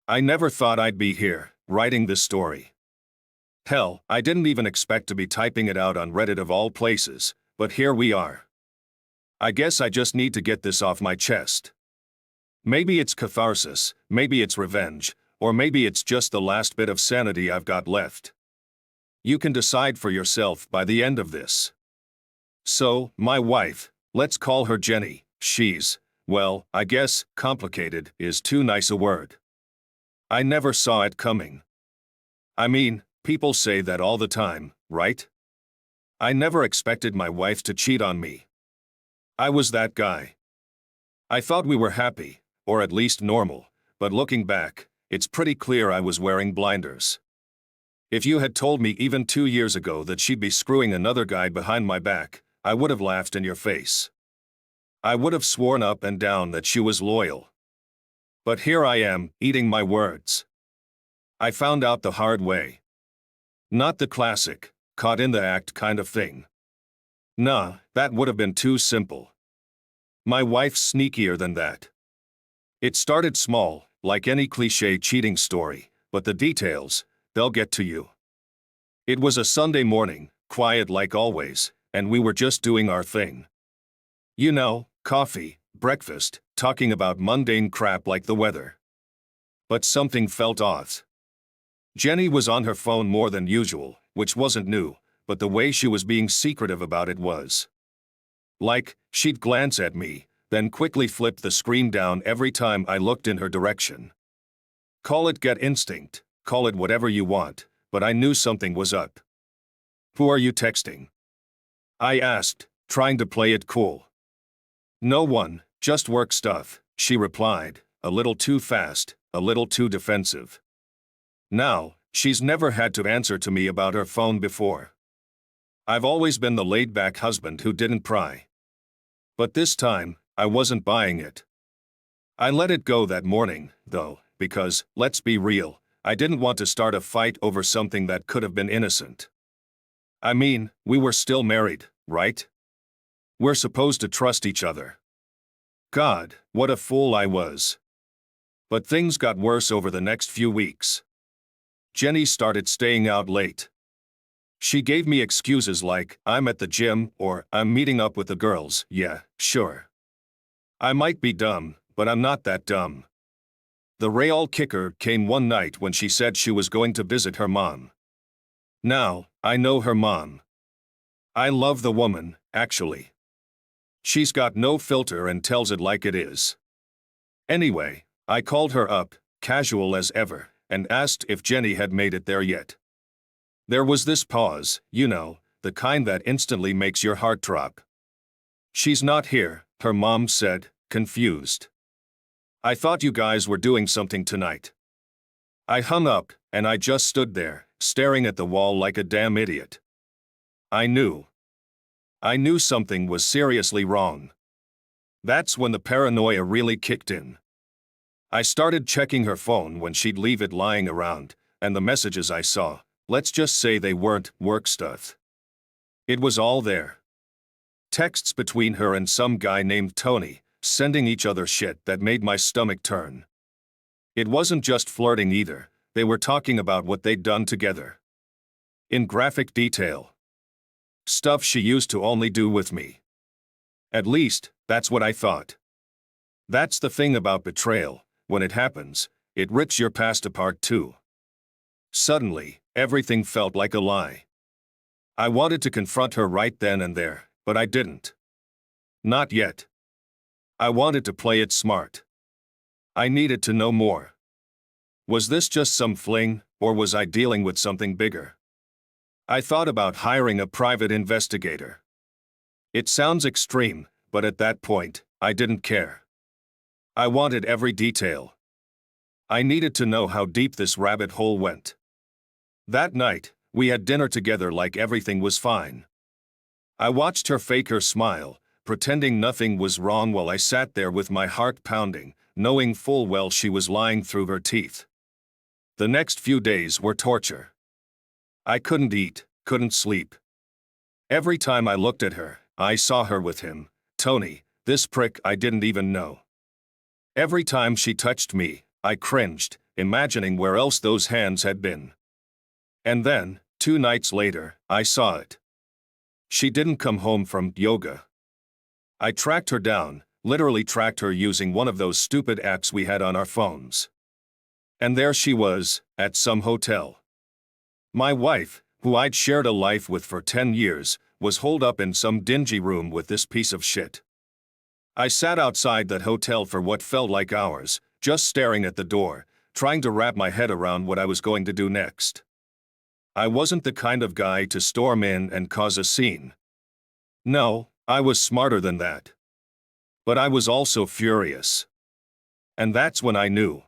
I never thought I'd be here, writing this story. Hell, I didn't even expect to be typing it out on Reddit of all places, but here we are. I guess I just need to get this off my chest. Maybe it's catharsis, maybe it's revenge, or maybe it's just the last bit of sanity I've got left. You can decide for yourself by the end of this. So, my wife, let's call her Jenny. She's, well, I guess, complicated is too nice a word. I never saw it coming. I mean, people say that all the time, right? I never expected my wife to cheat on me. I was that guy. I thought we were happy, or at least normal, but looking back, it's pretty clear I was wearing blinders. If you had told me even 2 years ago that she'd be screwing another guy behind my back, I would have laughed in your face. I would have sworn up and down that she was loyal. But here I am, eating my words. I found out the hard way. Not the classic, caught in the act kind of thing. Nah, that would have been too simple. My wife's sneakier than that. It started small, like any cliché cheating story, but the details, they'll get to you. It was a Sunday morning, quiet like always, and we were just doing our thing. You know, coffee, breakfast, talking about mundane crap like the weather. But something felt off. Jenny was on her phone more than usual, which wasn't new, but the way she was being secretive about it was. Like, she'd glance at me, then quickly flipped the screen down every time I looked in her direction. Call it gut instinct, call it whatever you want, but I knew something was up. Who are you texting? I asked, trying to play it cool. No one, just work stuff, she replied, a little too fast, a little too defensive. Now, she's never had to answer to me about her phone before. I've always been the laid-back husband who didn't pry. But this time, I wasn't buying it. I let it go that morning, though, because, let's be real, I didn't want to start a fight over something that could have been innocent. I mean, we were still married, right? We're supposed to trust each other. God, what a fool I was. But things got worse over the next few weeks. Jenny started staying out late. She gave me excuses like, I'm at the gym, or I'm meeting up with the girls. Yeah, sure. I might be dumb, but I'm not that dumb. The real kicker came one night when she said she was going to visit her mom. Now, I know her mom. I love the woman, actually. She's got no filter and tells it like it is. Anyway, I called her up, casual as ever, and asked if Jenny had made it there yet. There was this pause, you know, the kind that instantly makes your heart drop. She's not here, her mom said, confused. I thought you guys were doing something tonight. I hung up, and I just stood there, staring at the wall like a damn idiot. I knew something was seriously wrong. That's when the paranoia really kicked in. I started checking her phone when she'd leave it lying around, and the messages I saw, let's just say they weren't work stuff. It was all there. Texts between her and some guy named Tony, sending each other shit that made my stomach turn. It wasn't just flirting either, they were talking about what they'd done together. In graphic detail. Stuff she used to only do with me. At least, that's what I thought. That's the thing about betrayal, when it happens, it rips your past apart too. Suddenly, everything felt like a lie. I wanted to confront her right then and there, but I didn't. Not yet. I wanted to play it smart. I needed to know more. Was this just some fling, or was I dealing with something bigger? I thought about hiring a private investigator. It sounds extreme, but at that point, I didn't care. I wanted every detail. I needed to know how deep this rabbit hole went. That night, we had dinner together like everything was fine. I watched her fake her smile, pretending nothing was wrong while I sat there with my heart pounding, knowing full well she was lying through her teeth. The next few days were torture. I couldn't eat, couldn't sleep. Every time I looked at her, I saw her with him, Tony, this prick I didn't even know. Every time she touched me, I cringed, imagining where else those hands had been. And then, 2 nights later, I saw it. She didn't come home from yoga. I tracked her down, literally tracked her using one of those stupid apps we had on our phones. And there she was, at some hotel. My wife, who I'd shared a life with for 10 years, was holed up in some dingy room with this piece of shit. I sat outside that hotel for what felt like hours, just staring at the door, trying to wrap my head around what I was going to do next. I wasn't the kind of guy to storm in and cause a scene. No, I was smarter than that. But I was also furious. And that's when I knew.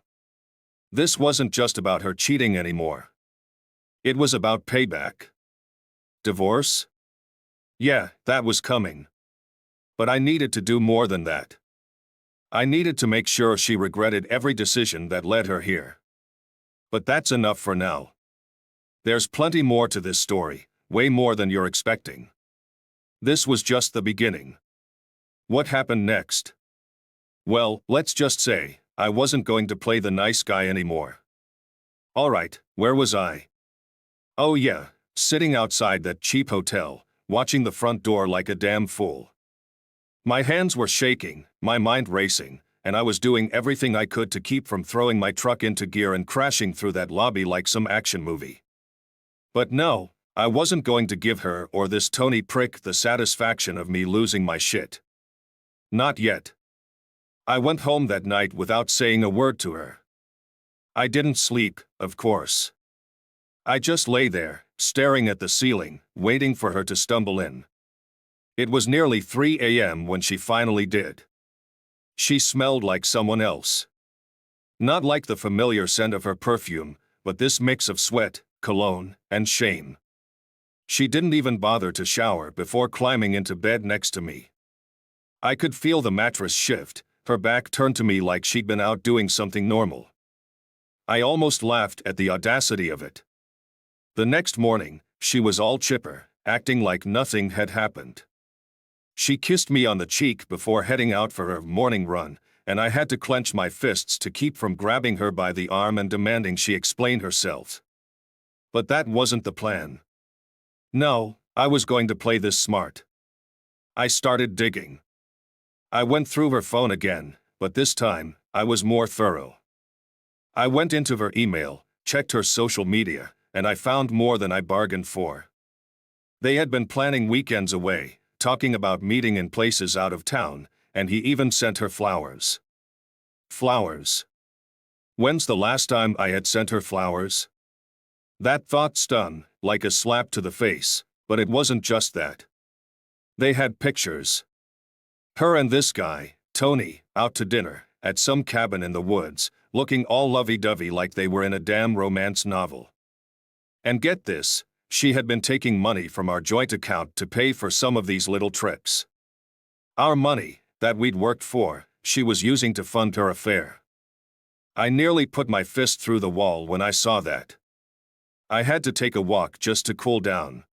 This wasn't just about her cheating anymore. It was about payback. Divorce? Yeah, that was coming. But I needed to do more than that. I needed to make sure she regretted every decision that led her here. But that's enough for now. There's plenty more to this story, way more than you're expecting. This was just the beginning. What happened next? Well, let's just say, I wasn't going to play the nice guy anymore. Alright, where was I? Oh yeah, sitting outside that cheap hotel, watching the front door like a damn fool. My hands were shaking, my mind racing, and I was doing everything I could to keep from throwing my truck into gear and crashing through that lobby like some action movie. But no, I wasn't going to give her or this Tony prick the satisfaction of me losing my shit. Not yet. I went home that night without saying a word to her. I didn't sleep, of course. I just lay there, staring at the ceiling, waiting for her to stumble in. It was nearly 3 a.m. when she finally did. She smelled like someone else. Not like the familiar scent of her perfume, but this mix of sweat, cologne, and shame. She didn't even bother to shower before climbing into bed next to me. I could feel the mattress shift, her back turned to me like she'd been out doing something normal. I almost laughed at the audacity of it. The next morning, she was all chipper, acting like nothing had happened. She kissed me on the cheek before heading out for her morning run, and I had to clench my fists to keep from grabbing her by the arm and demanding she explain herself. But that wasn't the plan. No, I was going to play this smart. I started digging. I went through her phone again, but this time, I was more thorough. I went into her email, checked her social media, and I found more than I bargained for. They had been planning weekends away, talking about meeting in places out of town, and he even sent her flowers. Flowers. When's the last time I had sent her flowers? That thought stung, like a slap to the face, but it wasn't just that. They had pictures. Her and this guy, Tony, out to dinner, at some cabin in the woods, looking all lovey-dovey like they were in a damn romance novel. And get this, she had been taking money from our joint account to pay for some of these little trips. Our money, that we'd worked for, she was using to fund her affair. I nearly put my fist through the wall when I saw that. I had to take a walk just to cool down.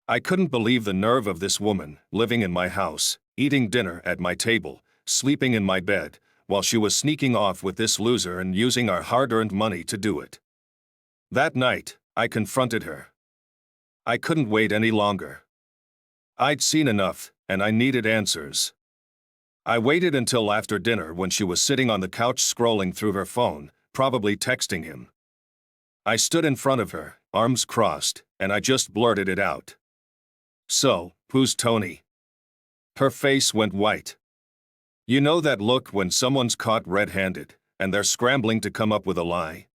I couldn't believe the nerve of this woman, living in my house, eating dinner at my table, sleeping in my bed, while she was sneaking off with this loser and using our hard-earned money to do it. That night, I confronted her. I couldn't wait any longer. I'd seen enough, and I needed answers. I waited until after dinner when she was sitting on the couch scrolling through her phone, probably texting him. I stood in front of her, arms crossed, and I just blurted it out. So, who's Tony? Her face went white. You know that look when someone's caught red-handed, and they're scrambling to come up with a lie?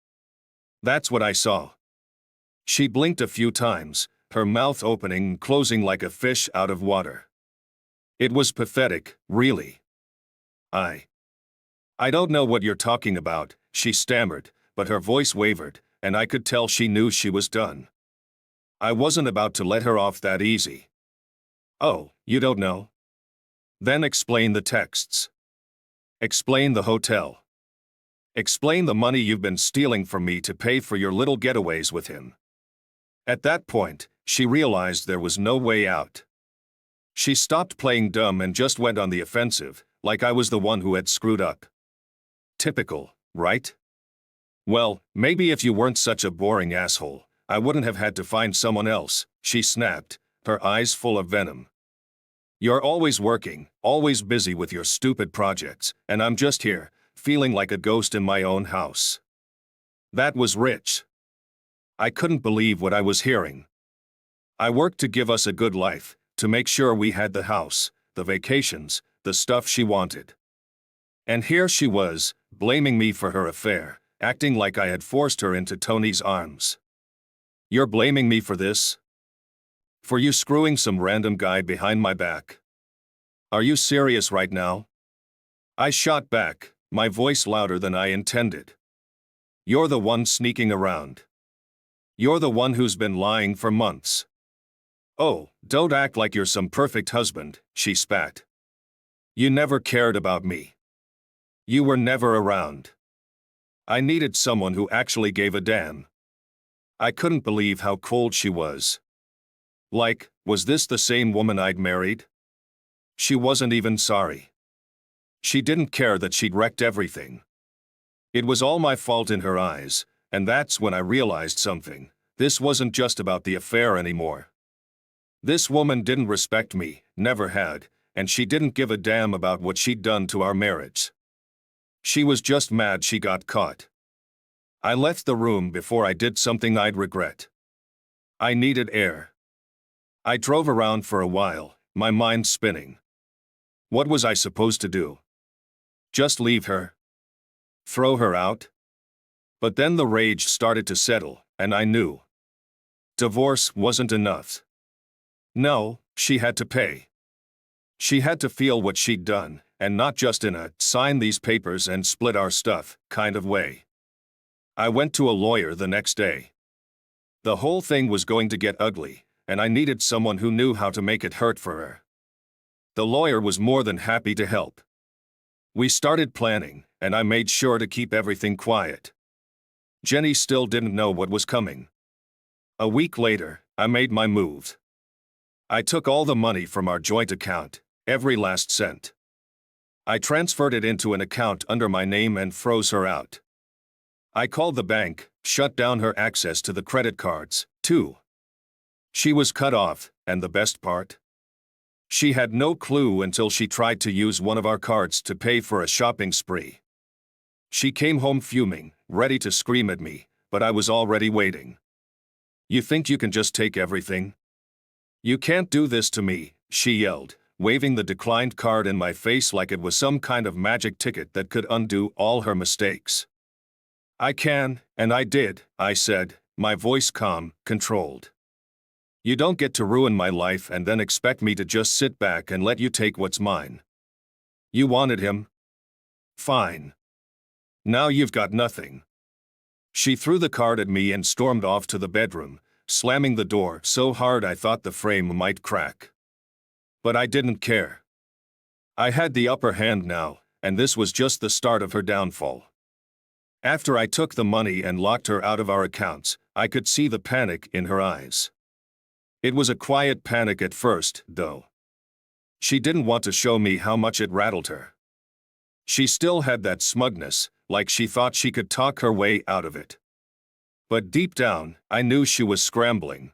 That's what I saw. She blinked a few times, her mouth opening and closing like a fish out of water. It was pathetic, really. I don't know what you're talking about, she stammered, but her voice wavered, and I could tell she knew she was done. I wasn't about to let her off that easy. Oh, you don't know? Then explain the texts. Explain the hotel. Explain the money you've been stealing from me to pay for your little getaways with him. At that point, she realized there was no way out. She stopped playing dumb and just went on the offensive, like I was the one who had screwed up. Typical, right? Well, maybe if you weren't such a boring asshole, I wouldn't have had to find someone else, she snapped, her eyes full of venom. You're always working, always busy with your stupid projects, and I'm just here, feeling like a ghost in my own house. That was rich. I couldn't believe what I was hearing. I worked to give us a good life, to make sure we had the house, the vacations, the stuff she wanted. And here she was, blaming me for her affair, acting like I had forced her into Tony's arms. You're blaming me for this? For you screwing some random guy behind my back? Are you serious right now? I shot back, my voice louder than I intended. You're the one sneaking around. You're the one who's been lying for months. Oh, don't act like you're some perfect husband, she spat. You never cared about me. You were never around. I needed someone who actually gave a damn. I couldn't believe how cold she was. Like, was this the same woman I'd married? She wasn't even sorry. She didn't care that she'd wrecked everything. It was all my fault in her eyes, and that's when I realized something. This wasn't just about the affair anymore. This woman didn't respect me, never had, and she didn't give a damn about what she'd done to our marriage. She was just mad she got caught. I left the room before I did something I'd regret. I needed air. I drove around for a while, my mind spinning. What was I supposed to do? Just leave her? Throw her out? But then the rage started to settle, and I knew. Divorce wasn't enough. No, she had to pay. She had to feel what she'd done, and not just in a sign these papers and split our stuff kind of way. I went to a lawyer the next day. The whole thing was going to get ugly, and I needed someone who knew how to make it hurt for her. The lawyer was more than happy to help. We started planning, and I made sure to keep everything quiet. Jenny still didn't know what was coming. A week later, I made my move. I took all the money from our joint account, every last cent. I transferred it into an account under my name and froze her out. I called the bank, shut down her access to the credit cards, too. She was cut off, and the best part? She had no clue until she tried to use one of our cards to pay for a shopping spree. She came home fuming, ready to scream at me, but I was already waiting. You think you can just take everything? You can't do this to me, she yelled, waving the declined card in my face like it was some kind of magic ticket that could undo all her mistakes. I can, and I did, I said, my voice calm, controlled. You don't get to ruin my life and then expect me to just sit back and let you take what's mine. You wanted him? Fine. Now you've got nothing. She threw the card at me and stormed off to the bedroom, slamming the door so hard I thought the frame might crack. But I didn't care. I had the upper hand now, and this was just the start of her downfall. After I took the money and locked her out of our accounts, I could see the panic in her eyes. It was a quiet panic at first, though. She didn't want to show me how much it rattled her. She still had that smugness, like she thought she could talk her way out of it. But deep down, I knew she was scrambling.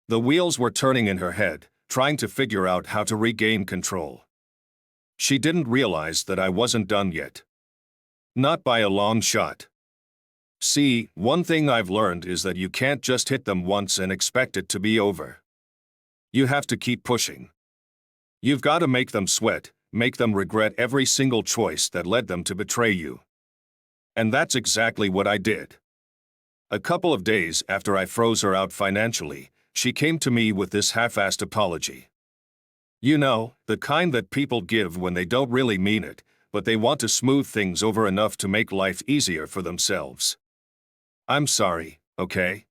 The wheels were turning in her head, trying to figure out how to regain control. She didn't realize that I wasn't done yet. Not by a long shot. See, one thing I've learned is that you can't just hit them once and expect it to be over. You have to keep pushing. You've got to make them sweat, make them regret every single choice that led them to betray you. And that's exactly what I did. A couple of days after I froze her out financially, she came to me with this half-assed apology. You know, the kind that people give when they don't really mean it, but they want to smooth things over enough to make life easier for themselves. I'm sorry, okay?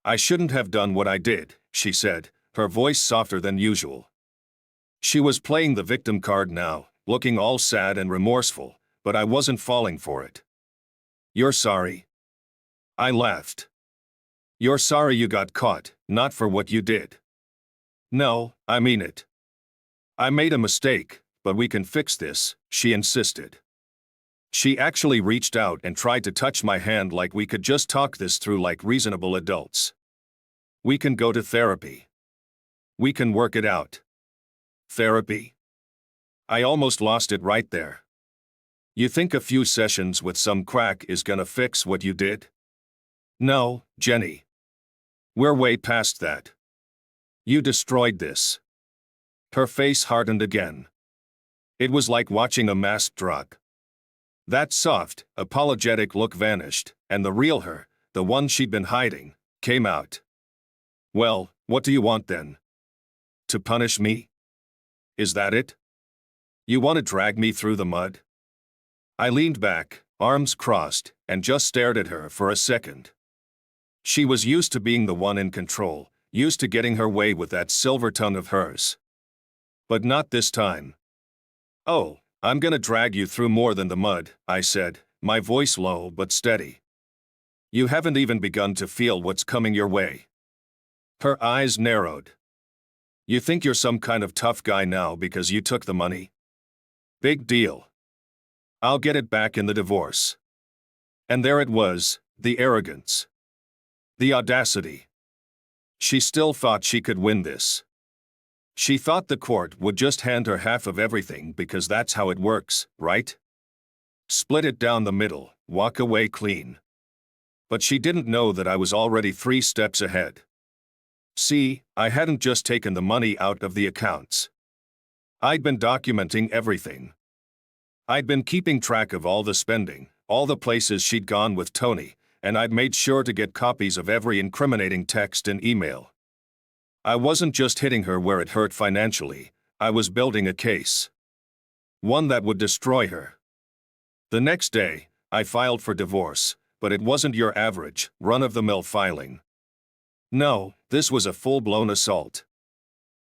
I shouldn't have done what I did, she said, her voice softer than usual. She was playing the victim card now, looking all sad and remorseful, but I wasn't falling for it. You're sorry? I laughed. You're sorry you got caught, not for what you did. No, I mean it. I made a mistake, but we can fix this, she insisted. She actually reached out and tried to touch my hand like we could just talk this through like reasonable adults. We can go to therapy. We can work it out. Therapy? I almost lost it right there. You think a few sessions with some quack is gonna fix what you did? No, Jenny. We're way past that. You destroyed this. Her face hardened again. It was like watching a masked drug. That soft, apologetic look vanished, and the real her, the one she'd been hiding, came out. Well, what do you want then? To punish me? Is that it? You want to drag me through the mud? I leaned back, arms crossed, and just stared at her for a second. She was used to being the one in control, used to getting her way with that silver tongue of hers. But not this time. Oh, I'm gonna drag you through more than the mud, I said, my voice low but steady. You haven't even begun to feel what's coming your way. Her eyes narrowed. You think you're some kind of tough guy now because you took the money? Big deal. I'll get it back in the divorce. And there it was, the arrogance. The audacity. She still thought she could win this. She thought the court would just hand her half of everything because that's how it works, right? Split it down the middle, walk away clean. But she didn't know that I was already 3 steps ahead. See, I hadn't just taken the money out of the accounts. I'd been documenting everything. I'd been keeping track of all the spending, all the places she'd gone with Tony, and I'd made sure to get copies of every incriminating text and email. I wasn't just hitting her where it hurt financially, I was building a case. One that would destroy her. The next day, I filed for divorce, but it wasn't your average, run-of-the-mill filing. No, this was a full-blown assault.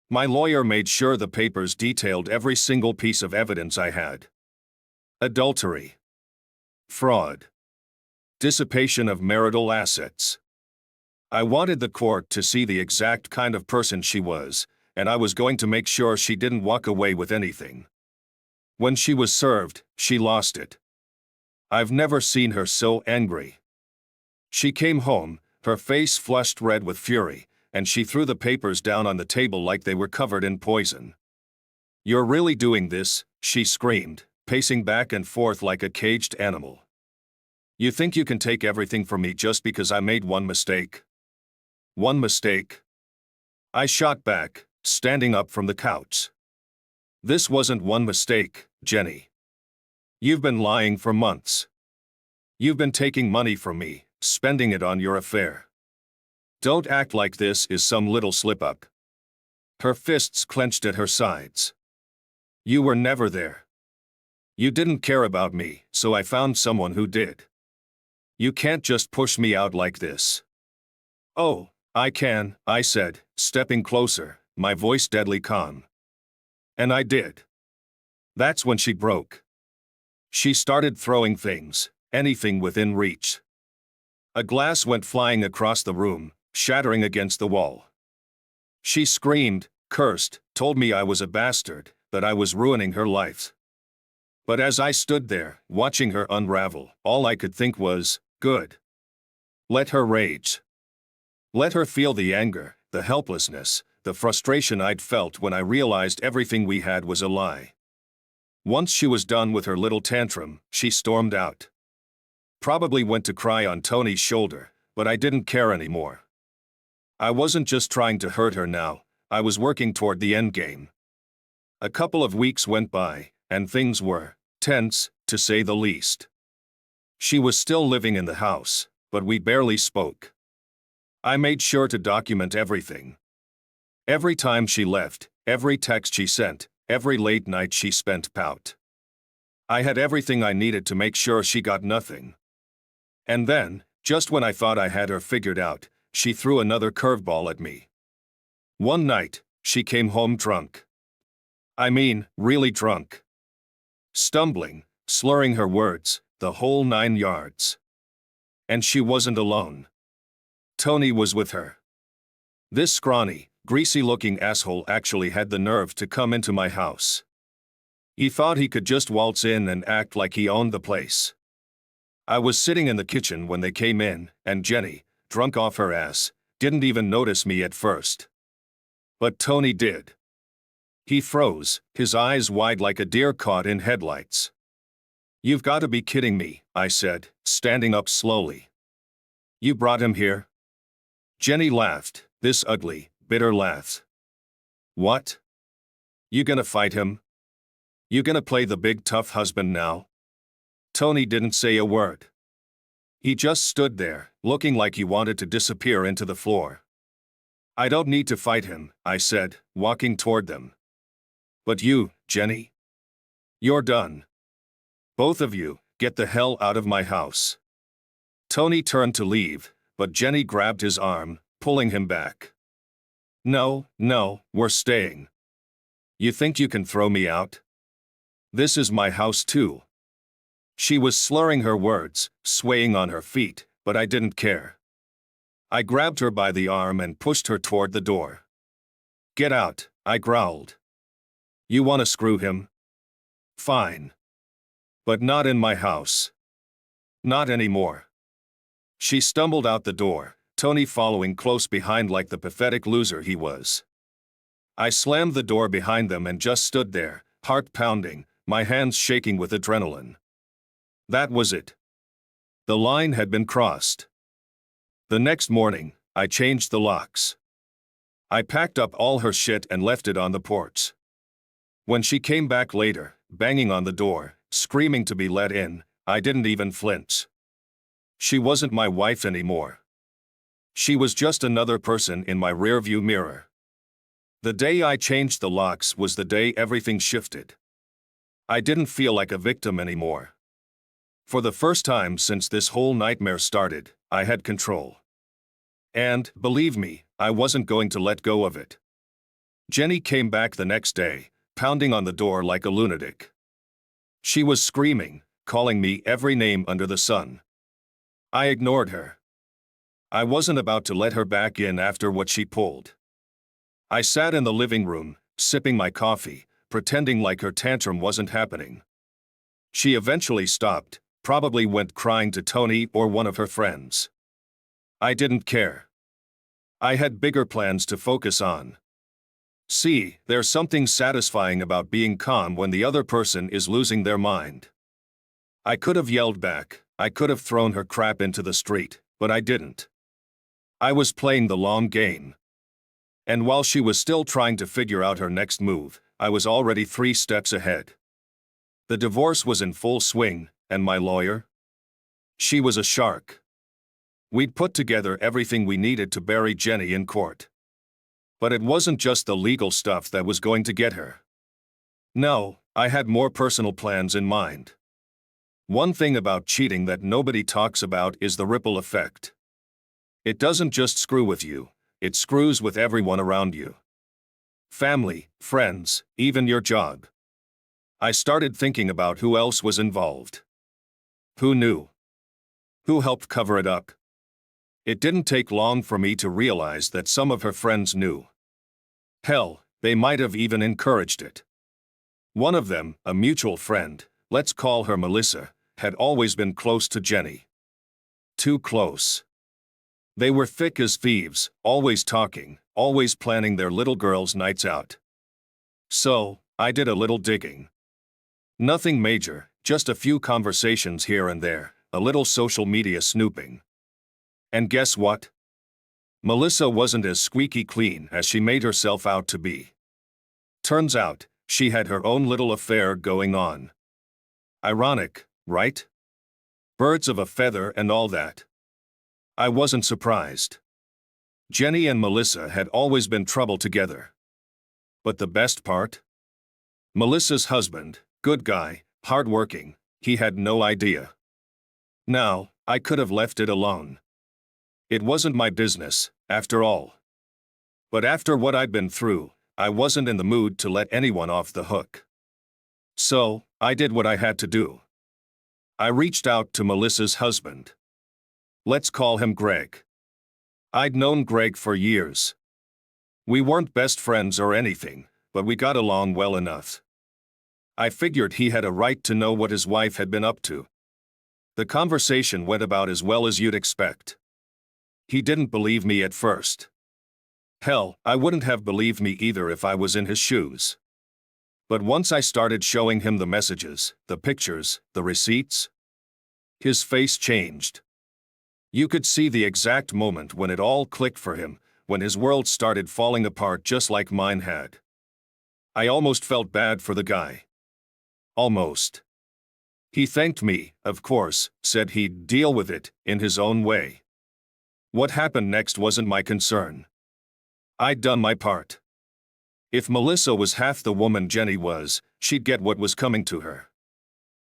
My lawyer made sure the papers detailed every single piece of evidence I had. Adultery. Fraud. Dissipation of marital assets. I wanted the court to see the exact kind of person she was, and I was going to make sure she didn't walk away with anything. When she was served, she lost it. I've never seen her so angry. She came home, her face flushed red with fury, and she threw the papers down on the table like they were covered in poison. You're really doing this, she screamed, pacing back and forth like a caged animal. You think you can take everything from me just because I made one mistake? One mistake? I shot back, standing up from the couch. This wasn't one mistake, Jenny. You've been lying for months. You've been taking money from me, spending it on your affair. Don't act like this is some little slip-up. Her fists clenched at her sides. You were never there. You didn't care about me, so I found someone who did. You can't just push me out like this. Oh, I can, I said, stepping closer, my voice deadly calm. And I did. That's when she broke. She started throwing things, anything within reach. A glass went flying across the room, shattering against the wall. She screamed, cursed, told me I was a bastard, that I was ruining her life. But as I stood there, watching her unravel, all I could think was, good. Let her rage. Let her feel the anger, the helplessness, the frustration I'd felt when I realized everything we had was a lie. Once she was done with her little tantrum, she stormed out. Probably went to cry on Tony's shoulder, but I didn't care anymore. I wasn't just trying to hurt her now, I was working toward the endgame. A couple of weeks went by, and things were tense, to say the least. She was still living in the house, but we barely spoke. I made sure to document everything. Every time she left, every text she sent, every late night she spent out. I had everything I needed to make sure she got nothing. And then, just when I thought I had her figured out, she threw another curveball at me. One night, she came home drunk. I mean, really drunk. Stumbling, slurring her words, the whole 9 yards. And she wasn't alone. Tony was with her. This scrawny, greasy-looking asshole actually had the nerve to come into my house. He thought he could just waltz in and act like he owned the place. I was sitting in the kitchen when they came in, and Jenny, drunk off her ass, didn't even notice me at first. But Tony did. He froze, his eyes wide like a deer caught in headlights. "You've got to be kidding me," I said, standing up slowly. "You brought him here?" Jenny laughed, this ugly, bitter laugh. "What? You gonna fight him? You gonna play the big tough husband now?" Tony didn't say a word. He just stood there, looking like he wanted to disappear into the floor. "I don't need to fight him," I said, walking toward them. "But you, Jenny? You're done. Both of you, get the hell out of my house." Tony turned to leave, but Jenny grabbed his arm, pulling him back. No, we're staying. You think you can throw me out? This is my house too." She was slurring her words, swaying on her feet, but I didn't care. I grabbed her by the arm and pushed her toward the door. "Get out," I growled. "You want to screw him? Fine. But not in my house. Not anymore." She stumbled out the door, Tony following close behind like the pathetic loser he was. I slammed the door behind them and just stood there, heart pounding, my hands shaking with adrenaline. That was it. The line had been crossed. The next morning, I changed the locks. I packed up all her shit and left it on the porch. When she came back later, banging on the door, screaming to be let in, I didn't even flinch. She wasn't my wife anymore. She was just another person in my rearview mirror. The day I changed the locks was the day everything shifted. I didn't feel like a victim anymore. For the first time since this whole nightmare started, I had control. And, believe me, I wasn't going to let go of it. Jenny came back the next day, pounding on the door like a lunatic. She was screaming, calling me every name under the sun. I ignored her. I wasn't about to let her back in after what she pulled. I sat in the living room, sipping my coffee, pretending like her tantrum wasn't happening. She eventually stopped, probably went crying to Tony or one of her friends. I didn't care. I had bigger plans to focus on. See, there's something satisfying about being calm when the other person is losing their mind. I could have yelled back, I could have thrown her crap into the street, but I didn't. I was playing the long game. And while she was still trying to figure out her next move, I was already 3 steps ahead. The divorce was in full swing, and my lawyer? She was a shark. We'd put together everything we needed to bury Jenny in court. But it wasn't just the legal stuff that was going to get her. No, I had more personal plans in mind. One thing about cheating that nobody talks about is the ripple effect. It doesn't just screw with you, it screws with everyone around you. Family, friends, even your job. I started thinking about who else was involved. Who knew? Who helped cover it up? It didn't take long for me to realize that some of her friends knew. Hell, they might have even encouraged it. One of them, a mutual friend, let's call her Melissa, had always been close to Jenny. Too close. They were thick as thieves, always talking, always planning their little girls' nights out. So, I did a little digging. Nothing major, just a few conversations here and there, a little social media snooping. And guess what? Melissa wasn't as squeaky clean as she made herself out to be. Turns out, she had her own little affair going on. Ironic, right? Birds of a feather and all that. I wasn't surprised. Jenny and Melissa had always been trouble together. But the best part? Melissa's husband, good guy, hardworking, he had no idea. Now, I could have left it alone. It wasn't my business, after all. But after what I'd been through, I wasn't in the mood to let anyone off the hook. So, I did what I had to do. I reached out to Melissa's husband. Let's call him Greg. I'd known Greg for years. We weren't best friends or anything, but we got along well enough. I figured he had a right to know what his wife had been up to. The conversation went about as well as you'd expect. He didn't believe me at first. Hell, I wouldn't have believed me either if I was in his shoes. But once I started showing him the messages, the pictures, the receipts, his face changed. You could see the exact moment when it all clicked for him, when his world started falling apart just like mine had. I almost felt bad for the guy. Almost. He thanked me, of course, said he'd deal with it in his own way. What happened next wasn't my concern. I'd done my part. If Melissa was half the woman Jenny was, she'd get what was coming to her.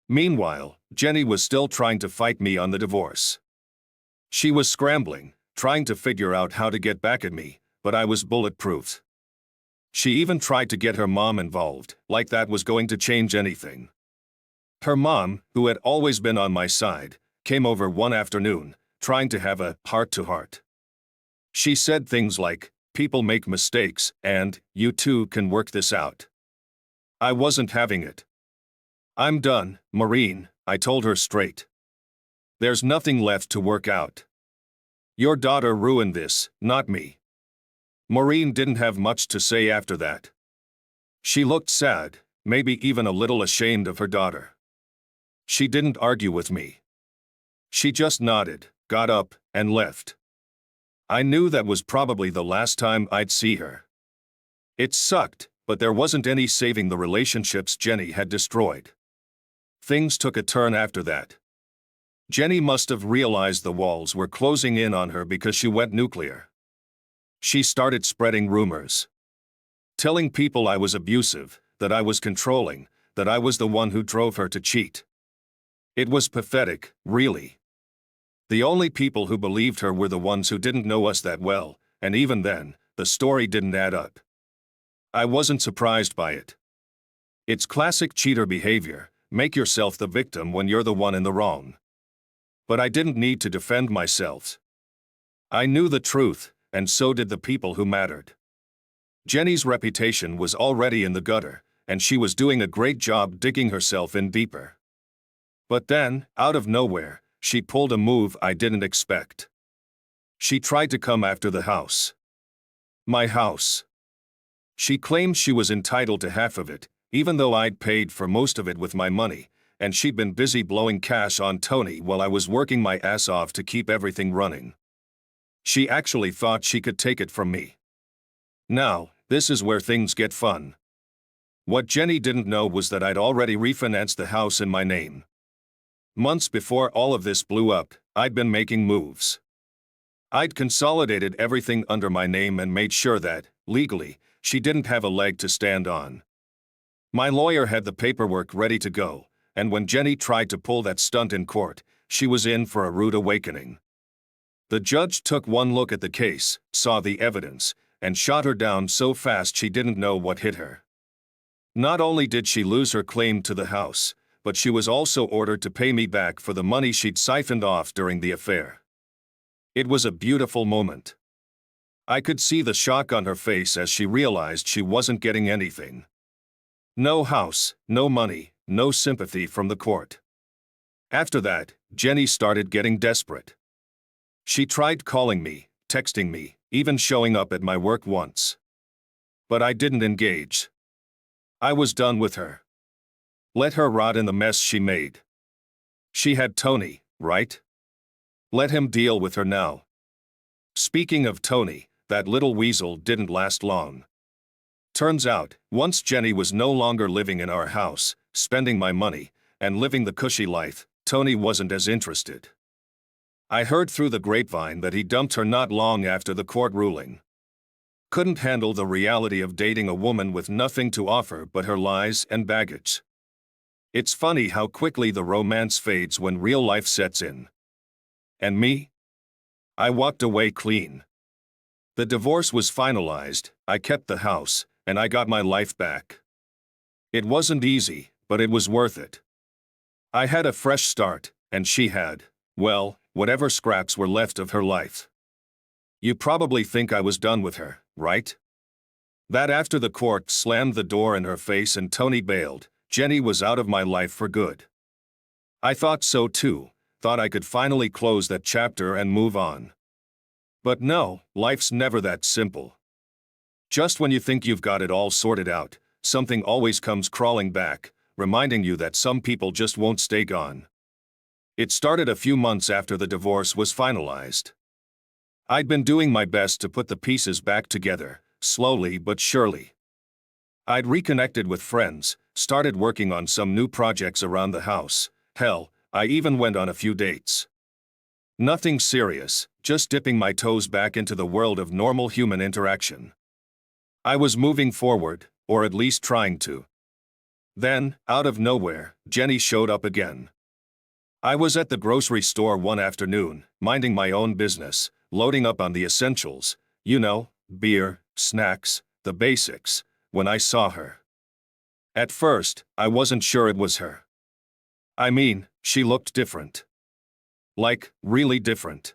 Meanwhile, Jenny was still trying to fight me on the divorce. She was scrambling, trying to figure out how to get back at me, but I was bulletproof. She even tried to get her mom involved, like that was going to change anything. Her mom, who had always been on my side, came over one afternoon, trying to have a heart-to-heart. She said things like, "People make mistakes, and you two can work this out." I wasn't having it. "I'm done, Maureen," I told her straight. "There's nothing left to work out. Your daughter ruined this, not me." Maureen didn't have much to say after that. She looked sad, maybe even a little ashamed of her daughter. She didn't argue with me. She just nodded, got up, and left. I knew that was probably the last time I'd see her. It sucked, but there wasn't any saving the relationships Jenny had destroyed. Things took a turn after that. Jenny must have realized the walls were closing in on her because she went nuclear. She started spreading rumors. Telling people I was abusive, that I was controlling, that I was the one who drove her to cheat. It was pathetic, really. The only people who believed her were the ones who didn't know us that well, and even then, the story didn't add up. I wasn't surprised by it. It's classic cheater behavior, make yourself the victim when you're the one in the wrong. But I didn't need to defend myself. I knew the truth, and so did the people who mattered. Jenny's reputation was already in the gutter, and she was doing a great job digging herself in deeper. But then, out of nowhere, she pulled a move I didn't expect. She tried to come after the house. My house. She claimed she was entitled to half of it, even though I'd paid for most of it with my money, and she'd been busy blowing cash on Tony while I was working my ass off to keep everything running. She actually thought she could take it from me. Now, this is where things get fun. What Jenny didn't know was that I'd already refinanced the house in my name. Months before all of this blew up, I'd been making moves. I'd consolidated everything under my name and made sure that, legally, she didn't have a leg to stand on. My lawyer had the paperwork ready to go, and when Jenny tried to pull that stunt in court, she was in for a rude awakening. The judge took one look at the case, saw the evidence, and shot her down so fast she didn't know what hit her. Not only did she lose her claim to the house, but she was also ordered to pay me back for the money she'd siphoned off during the affair. It was a beautiful moment. I could see the shock on her face as she realized she wasn't getting anything. No house, no money, no sympathy from the court. After that, Jenny started getting desperate. She tried calling me, texting me, even showing up at my work once. But I didn't engage. I was done with her. Let her rot in the mess she made. She had Tony, right? Let him deal with her now. Speaking of Tony, that little weasel didn't last long. Turns out, once Jenny was no longer living in our house, spending my money, and living the cushy life, Tony wasn't as interested. I heard through the grapevine that he dumped her not long after the court ruling. Couldn't handle the reality of dating a woman with nothing to offer but her lies and baggage. It's funny how quickly the romance fades when real life sets in. And me? I walked away clean. The divorce was finalized, I kept the house, and I got my life back. It wasn't easy, but it was worth it. I had a fresh start, and she had, well, whatever scraps were left of her life. You probably think I was done with her, right? That after the court slammed the door in her face and Tony bailed, Jenny was out of my life for good. I thought so too, thought I could finally close that chapter and move on. But no, life's never that simple. Just when you think you've got it all sorted out, something always comes crawling back, reminding you that some people just won't stay gone. It started a few months after the divorce was finalized. I'd been doing my best to put the pieces back together, slowly but surely. I'd reconnected with friends, started working on some new projects around the house. Hell, I even went on a few dates. Nothing serious, just dipping my toes back into the world of normal human interaction. I was moving forward, or at least trying to. Then, out of nowhere, Jenny showed up again. I was at the grocery store one afternoon, minding my own business, loading up on the essentials, beer, snacks, the basics, when I saw her. At first, I wasn't sure it was her. I mean, she looked different. Like, really different.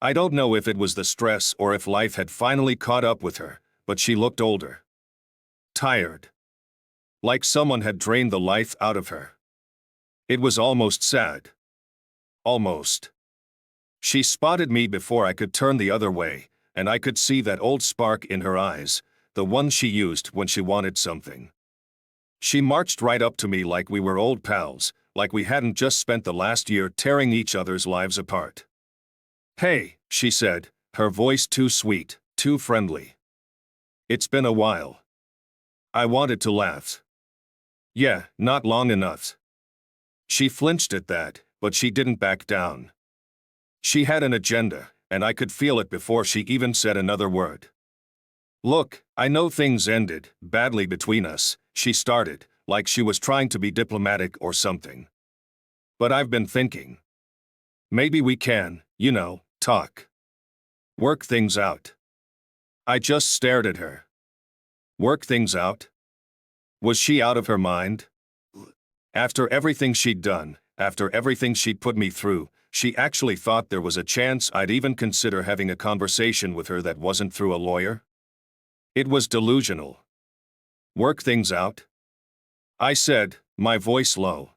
I don't know if it was the stress or if life had finally caught up with her, but she looked older. Tired. Like someone had drained the life out of her. It was almost sad. Almost. She spotted me before I could turn the other way, and I could see that old spark in her eyes, the one she used when she wanted something. She marched right up to me like we were old pals, like we hadn't just spent the last year tearing each other's lives apart. "Hey," she said, her voice too sweet, too friendly. "It's been a while." I wanted to laugh. Yeah, not long enough. She flinched at that, but she didn't back down. She had an agenda, and I could feel it before she even said another word. "Look, I know things ended badly between us," she started, like she was trying to be diplomatic or something. "But I've been thinking. Maybe we can, talk. Work things out." I just stared at her. Work things out? Was she out of her mind? After everything she'd done, after everything she'd put me through, she actually thought there was a chance I'd even consider having a conversation with her that wasn't through a lawyer? It was delusional. Work things out? I said, my voice low.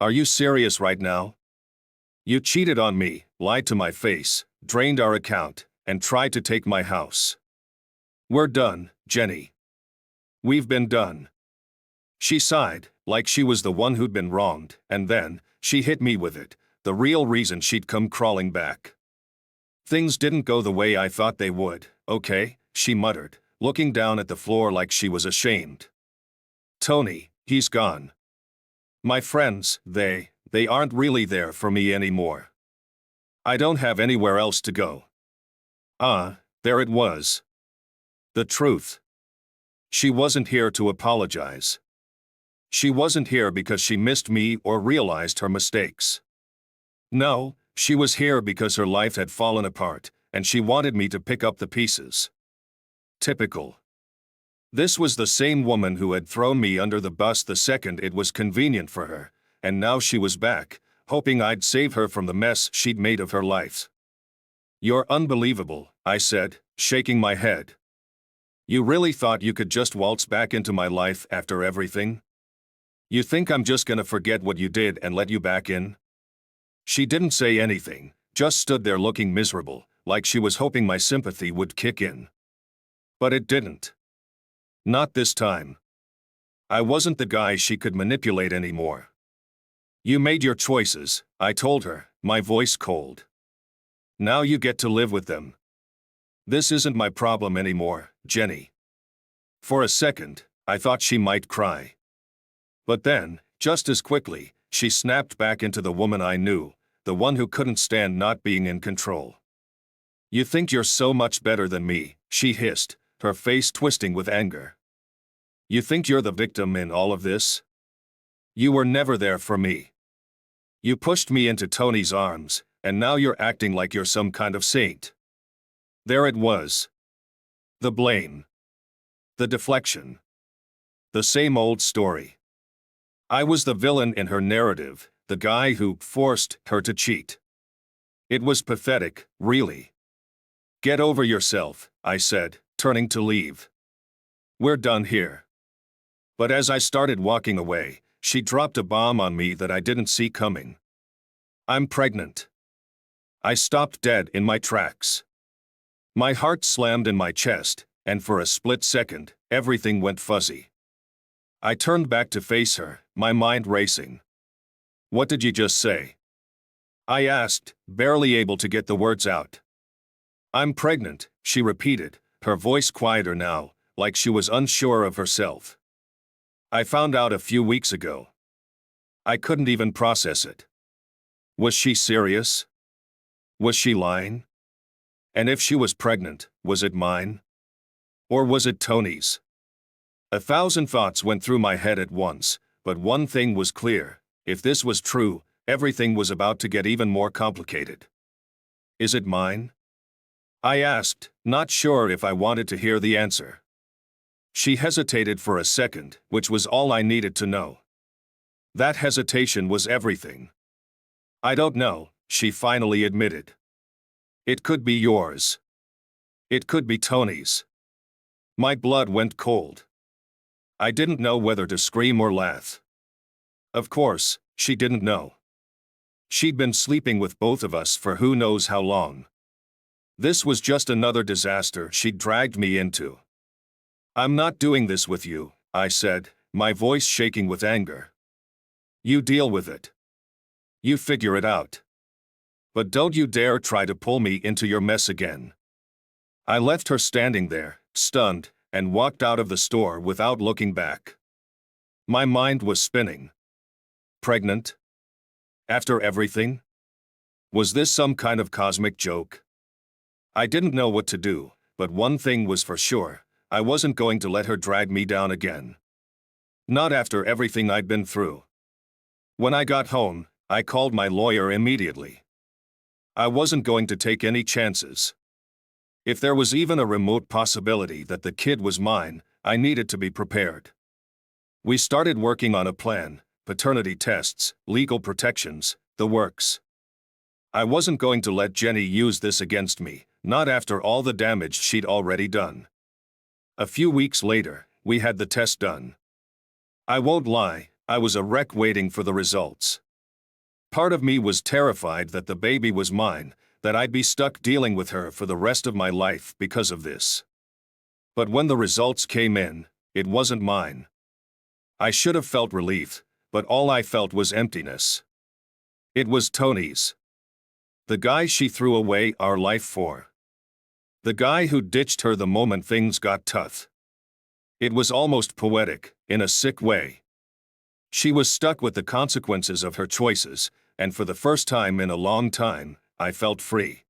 "Are you serious right now? You cheated on me, lied to my face, drained our account, and tried to take my house. We're done, Jenny. We've been done." She sighed, like she was the one who'd been wronged, and then, she hit me with it, the real reason she'd come crawling back. "Things didn't go the way I thought they would, okay?" she muttered, looking down at the floor like she was ashamed. "Tony, he's gone. My friends, they aren't really there for me anymore. I don't have anywhere else to go." There it was. The truth. She wasn't here to apologize. She wasn't here because she missed me or realized her mistakes. No, she was here because her life had fallen apart, and she wanted me to pick up the pieces. Typical. This was the same woman who had thrown me under the bus the second it was convenient for her, and now she was back, hoping I'd save her from the mess she'd made of her life. "You're unbelievable," I said, shaking my head. "You really thought you could just waltz back into my life after everything? You think I'm just gonna forget what you did and let you back in?" She didn't say anything, just stood there looking miserable, like she was hoping my sympathy would kick in. But it didn't. Not this time. I wasn't the guy she could manipulate anymore. "You made your choices," I told her, my voice cold. "Now you get to live with them. This isn't my problem anymore, Jenny." For a second, I thought she might cry. But then, just as quickly, she snapped back into the woman I knew, the one who couldn't stand not being in control. "You think you're so much better than me," she hissed, her face twisting with anger. "You think you're the victim in all of this? You were never there for me. You pushed me into Tony's arms, and now you're acting like you're some kind of saint." There it was. The blame. The deflection. The same old story. I was the villain in her narrative, the guy who forced her to cheat. It was pathetic, really. "Get over yourself," I said, turning to leave. "We're done here." But as I started walking away, she dropped a bomb on me that I didn't see coming. I'm pregnant. I stopped dead in my tracks. My heart slammed in my chest, and for a split second, everything went fuzzy. I turned back to face her, my mind racing. "What did you just say?" I asked, barely able to get the words out. "I'm pregnant," she repeated, her voice quieter now, like she was unsure of herself. "I found out a few weeks ago." I couldn't even process it. Was she serious? Was she lying? And if she was pregnant, was it mine? Or was it Tony's? 1,000 thoughts went through my head at once, but one thing was clear: if this was true, everything was about to get even more complicated. "Is it mine?" I asked, not sure if I wanted to hear the answer. She hesitated for a second, which was all I needed to know. That hesitation was everything. "I don't know," she finally admitted. "It could be yours. It could be Tony's." My blood went cold. I didn't know whether to scream or laugh. Of course, she didn't know. She'd been sleeping with both of us for who knows how long. This was just another disaster she'd dragged me into. "I'm not doing this with you," I said, my voice shaking with anger. "You deal with it. You figure it out. But don't you dare try to pull me into your mess again." I left her standing there, stunned, and walked out of the store without looking back. My mind was spinning. Pregnant? After everything? Was this some kind of cosmic joke? I didn't know what to do, but one thing was for sure: I wasn't going to let her drag me down again. Not after everything I'd been through. When I got home, I called my lawyer immediately. I wasn't going to take any chances. If there was even a remote possibility that the kid was mine, I needed to be prepared. We started working on a plan: paternity tests, legal protections, the works. I wasn't going to let Jenny use this against me, not after all the damage she'd already done. A few weeks later, we had the test done. I won't lie, I was a wreck waiting for the results. Part of me was terrified that the baby was mine, that I'd be stuck dealing with her for the rest of my life because of this. But when the results came in, it wasn't mine. I should have felt relief, but all I felt was emptiness. It was Tony's. The guy she threw away our life for. The guy who ditched her the moment things got tough. It was almost poetic, in a sick way. She was stuck with the consequences of her choices, and for the first time in a long time, I felt free.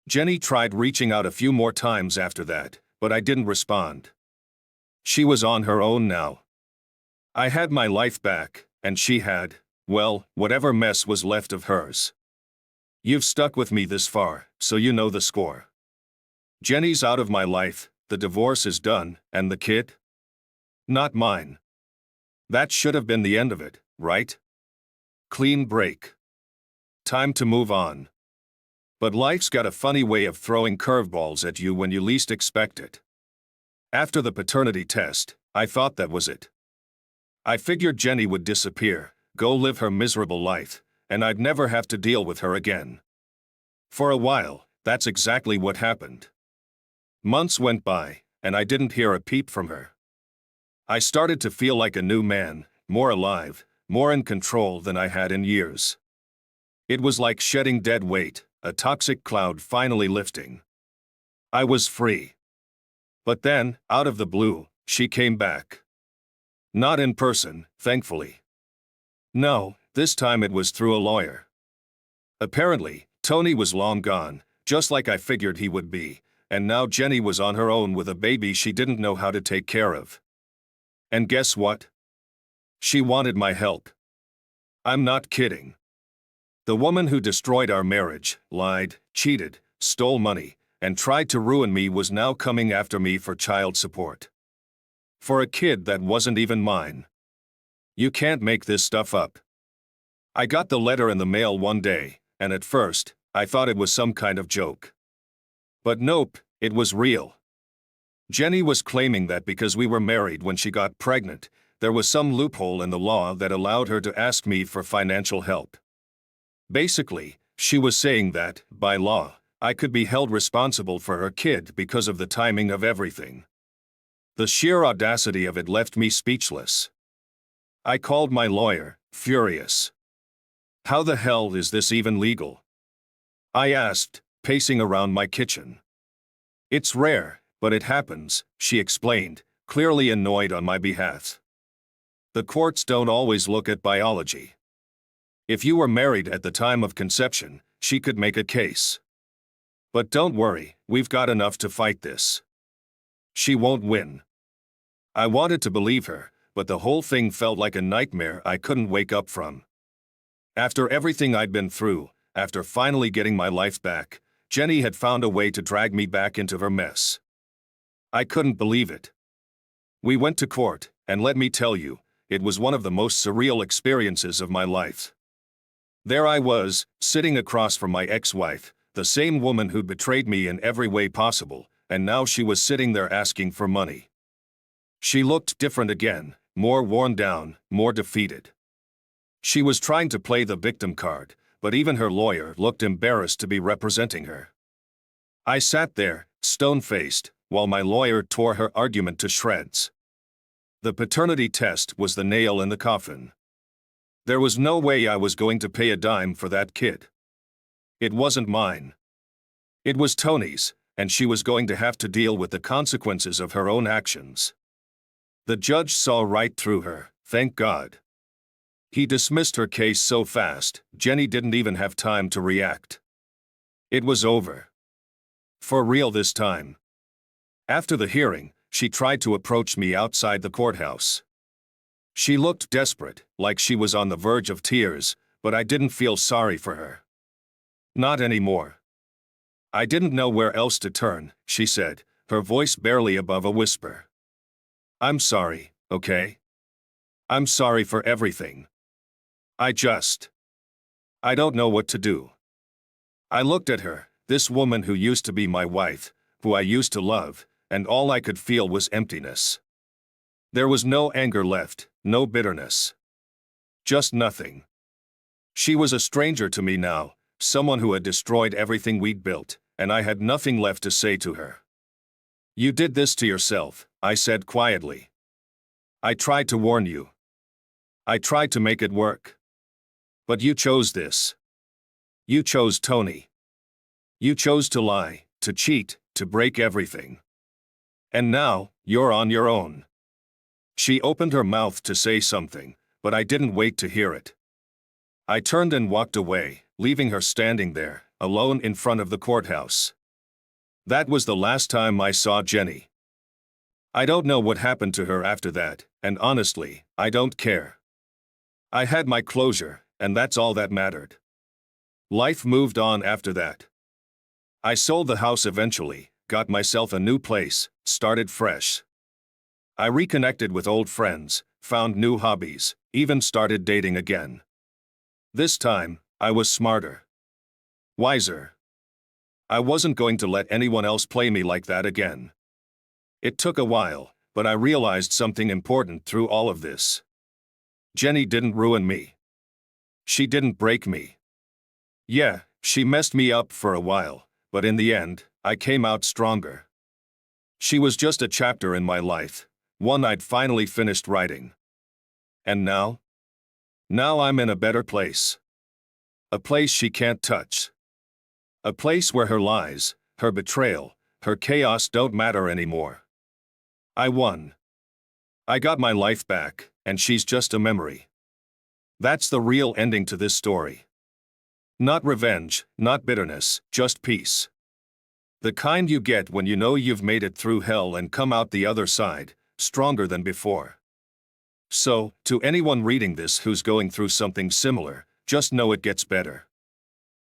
Jenny tried reaching out a few more times after that, but I didn't respond. She was on her own now. I had my life back, and she had, well, whatever mess was left of hers. You've stuck with me this far, so you know the score. Jenny's out of my life, the divorce is done, and the kid? Not mine. That should have been the end of it, right? Clean break. Time to move on. But life's got a funny way of throwing curveballs at you when you least expect it. After the paternity test, I thought that was it. I figured Jenny would disappear, go live her miserable life, and I'd never have to deal with her again. For a while, that's exactly what happened. Months went by, and I didn't hear a peep from her. I started to feel like a new man, more alive, more in control than I had in years. It was like shedding dead weight, a toxic cloud finally lifting. I was free. But then, out of the blue, she came back. Not in person, thankfully. No, this time it was through a lawyer. Apparently, Tony was long gone, just like I figured he would be, and now Jenny was on her own with a baby she didn't know how to take care of. And guess what? She wanted my help. I'm not kidding. The woman who destroyed our marriage, lied, cheated, stole money, and tried to ruin me was now coming after me for child support. For a kid that wasn't even mine. You can't make this stuff up. I got the letter in the mail one day, and at first, I thought it was some kind of joke. But nope, it was real. Jenny was claiming that because we were married when she got pregnant, there was some loophole in the law that allowed her to ask me for financial help. Basically, she was saying that, by law, I could be held responsible for her kid because of the timing of everything. The sheer audacity of it left me speechless. I called my lawyer, furious. How the hell is this even legal? I asked, pacing around my kitchen. It's rare, but it happens, she explained, clearly annoyed on my behalf. The courts don't always look at biology. If you were married at the time of conception, she could make a case. But don't worry, we've got enough to fight this. She won't win. I wanted to believe her, but the whole thing felt like a nightmare I couldn't wake up from. After everything I'd been through, after finally getting my life back, Jenny had found a way to drag me back into her mess. I couldn't believe it. We went to court, and let me tell you, it was one of the most surreal experiences of my life. There I was, sitting across from my ex-wife, the same woman who'd betrayed me in every way possible, and now she was sitting there asking for money. She looked different again, more worn down, more defeated. She was trying to play the victim card, but even her lawyer looked embarrassed to be representing her. I sat there, stone-faced, while my lawyer tore her argument to shreds. The paternity test was the nail in the coffin. There was no way I was going to pay a dime for that kid. It wasn't mine. It was Tony's, and she was going to have to deal with the consequences of her own actions. The judge saw right through her, thank God. He dismissed her case so fast, Jenny didn't even have time to react. It was over. For real this time. After the hearing, she tried to approach me outside the courthouse. She looked desperate, like she was on the verge of tears, but I didn't feel sorry for her. Not anymore. I didn't know where else to turn, she said, her voice barely above a whisper. I'm sorry, okay? I'm sorry for everything. I don't know what to do. I looked at her, this woman who used to be my wife, who I used to love, and all I could feel was emptiness. There was no anger left, no bitterness. Just nothing. She was a stranger to me now, someone who had destroyed everything we'd built, and I had nothing left to say to her. You did this to yourself, I said quietly. I tried to warn you. I tried to make it work. But you chose this. You chose Tony. You chose to lie, to cheat, to break everything. And now, you're on your own. She opened her mouth to say something, but I didn't wait to hear it. I turned and walked away, leaving her standing there, alone in front of the courthouse. That was the last time I saw Jenny. I don't know what happened to her after that, and honestly, I don't care. I had my closure, and that's all that mattered. Life moved on after that. I sold the house eventually, got myself a new place, started fresh. I reconnected with old friends, found new hobbies, even started dating again. This time, I was smarter. Wiser. I wasn't going to let anyone else play me like that again. It took a while, but I realized something important through all of this. Jenny didn't ruin me. She didn't break me. Yeah, she messed me up for a while, but in the end, I came out stronger. She was just a chapter in my life, one I'd finally finished writing. And now? Now I'm in a better place. A place she can't touch. A place where her lies, her betrayal, her chaos don't matter anymore. I won. I got my life back, and she's just a memory. That's the real ending to this story. Not revenge, not bitterness, just peace. The kind you get when you know you've made it through hell and come out the other side, stronger than before. So, to anyone reading this who's going through something similar, just know it gets better.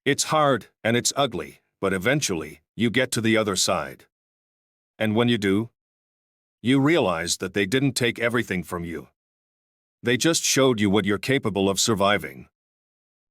It's hard, and it's ugly, but eventually, you get to the other side. And when you do, you realize that they didn't take everything from you. They just showed you what you're capable of surviving.